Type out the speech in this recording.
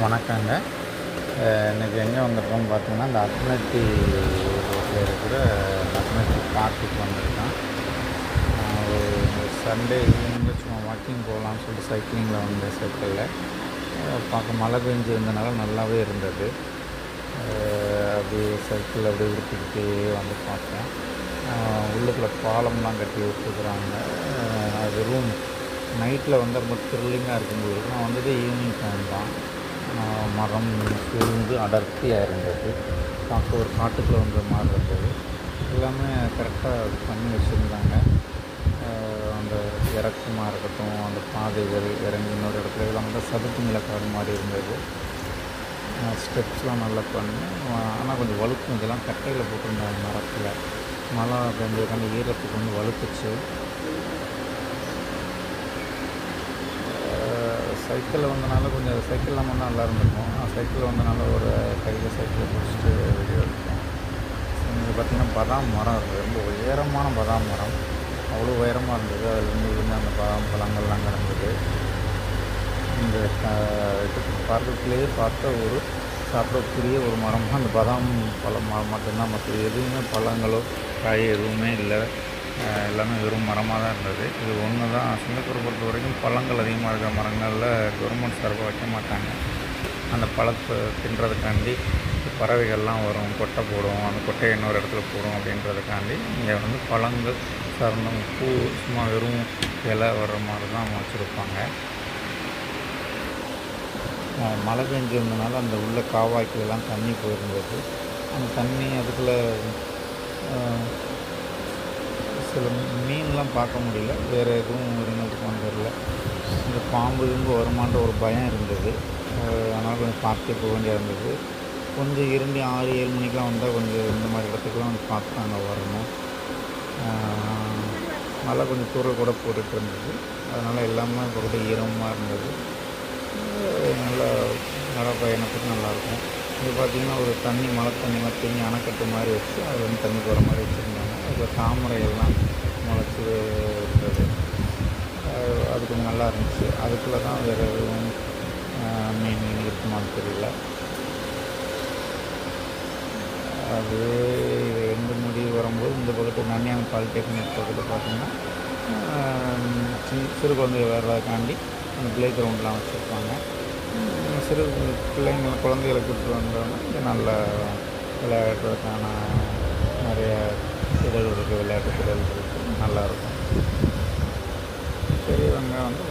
வணக்கங்க. இன்றைக்கி எங்கே வந்திருக்கோம்னு பார்த்தீங்கன்னா, இந்த அத்லட்டி ரோட்டில் இருக்கிற அத்லட்டி பார்க்குக்கு வந்திருக்கோம். ஒரு சண்டே ஈவினிங்கில் சும்மா வாக்கிங் போகலான்னு சொல்லிட்டு சைக்கிளிங்கில் வந்த சைக்கிளில் பார்க்க மழை பெஞ்சிருந்தனால நல்லாவே இருந்தது. அப்படியே சைக்கிள் அப்படியே உடுத்திக்கிட்டே வந்து பார்த்தேன். உள்ளுக்குள்ளே பாலம்லாம் கட்டி விட்டுருக்குறாங்க. அது ரூம் நைட்டில் வந்து ரொம்ப த்ரில்லிங்காக இருக்கும்போது நான் வந்தது ஈவினிங் டைம் தான். மரம் சூழ்ந்து அடர்த்தியாக இருந்தது. பார்க்க ஒரு காட்டுக்குள்ளே வந்த மாதிரி இருந்தது. எல்லாமே கரெக்டாக பண்ணி வச்சுருந்தாங்க. அந்த இறக்கமாக இருக்கட்டும், அந்த பாதைகள் இறங்கி இன்னொரு இடத்துல இதெல்லாம் வந்து சதுப்பு நிலக்காடு மாதிரி இருந்தது. ஸ்டெப்ஸ்லாம் நல்லா பண்ணி, ஆனால் கொஞ்சம் வழுக்கும். இதெல்லாம் கட்டையில் போட்டிருந்தாங்க மரத்தில். மழை பெஞ்சதுக்கான ஈரத்துக்கு வந்து வழுக்குச்சு. சைக்கிளில் வந்தனால கொஞ்சம் சைக்கிள் இல்லாமல் தான் நல்லா இருந்திருக்கும். சைக்கிளில் வந்தனால ஒரு கையில் சைக்கிளை பிடிச்சிட்டு வீடியோ எடுத்தேன். இங்கே பார்த்திங்கன்னா பதாம் மரம் இருக்குது. ரொம்ப உயரமான பதாம் மரம். அவ்வளோ உயரமாக இருந்தது. அதுலேருந்து விழுந்து அந்த பதாம் பழங்கள்லாம் கிடந்தது. இந்த பார்க்கத்துலேயே பார்த்த ஒரு சாப்பிடக்கூடிய ஒரு மரமாக அந்த பதாம் பழம் மரம் மட்டும்தான். மற்ற எதுவுமே பழங்களோ காய் எதுவுமே இல்லை. எல்லாமே வெறும் மரமாக தான் இருந்தது. இது ஒன்று தான். சிங்கப்பூரை பொறுத்த வரைக்கும் பழங்கள் அதிகமாக இருக்கிற மரங்களில் கவர்மெண்ட் சார்பாக வைக்க மாட்டாங்க. அந்த பழத்தை தின்றதுக்காண்டி பறவைகள்லாம் வரும், கொட்டை போடும், அந்த கொட்டையை இன்னொரு இடத்துல போடும் அப்படின்றதுக்காண்டி இங்கே வந்து பழங்கள் சார்ந்த பூ சும்மா வெறும் இலை வர்ற மாதிரி தான் வச்சுருப்பாங்க. மழை பெஞ்சிருந்தனால அந்த உள்ள காவாய்க்கெல்லாம் தண்ணி போயிருந்தது. அந்த தண்ணி அதுக்குள்ளே சில மீன்லாம் பார்க்க முடியல. வேறு எதுவும் இருந்ததுக்கும் தெரியல. இந்த பாம்பு இருந்து வருமான்ற ஒரு பயம் இருந்தது. அதனால் கொஞ்சம் பார்த்து போக வேண்டியதாக இருந்தது. கொஞ்சம் இருண்டி 6-7 மணிக்கெலாம் வந்தால் கொஞ்சம் இந்த மாதிரி இடத்துக்குலாம் வந்து பார்த்து நாங்கள் வரணும். மழை கொஞ்சம் தூரல் கூட போட்டுட்டு இருந்தது. அதனால் எல்லாமே போட்டு ஈரமாக இருந்தது. நல்லா மழை பயணத்துக்கு நல்லாயிருக்கும். இது பார்த்திங்கன்னா ஒரு தண்ணி மழை தண்ணிலாம் தேங்கி அணைக்கட்டு மாதிரி வச்சு அது வந்து தண்ணி போகிற மாதிரி வச்சுருந்தாங்க. அதில் தாமரைகள்லாம் முளைச்சி இருந்தது. அது கொஞ்சம் நல்லா இருந்துச்சு. அதுக்குள்ளே தான் வேறு எதுவும் மீன் இருக்குமான்னு தெரியல. அது எந்த முடிவு வரும்போது இந்த பக்கத்து நன்னியான் பாலிடெக்னிக் பக்கத்தில் பார்த்திங்கன்னா சிறு குழந்தைகள் விளையாடுறதுக்காண்டி அந்த ப்ளே கிரவுண்ட்லாம் வச்சுருப்பாங்க. சிறு குழந்தைகளை கூப்பிட்டு வந்தோன்னா இங்கே நல்ல விளையாடுறதுக்கான நிறைய திடல் இருக்குது, விளையாட்டு திடல் இருக்குது, நல்லாயிருக்கும். பெரியவங்க வந்து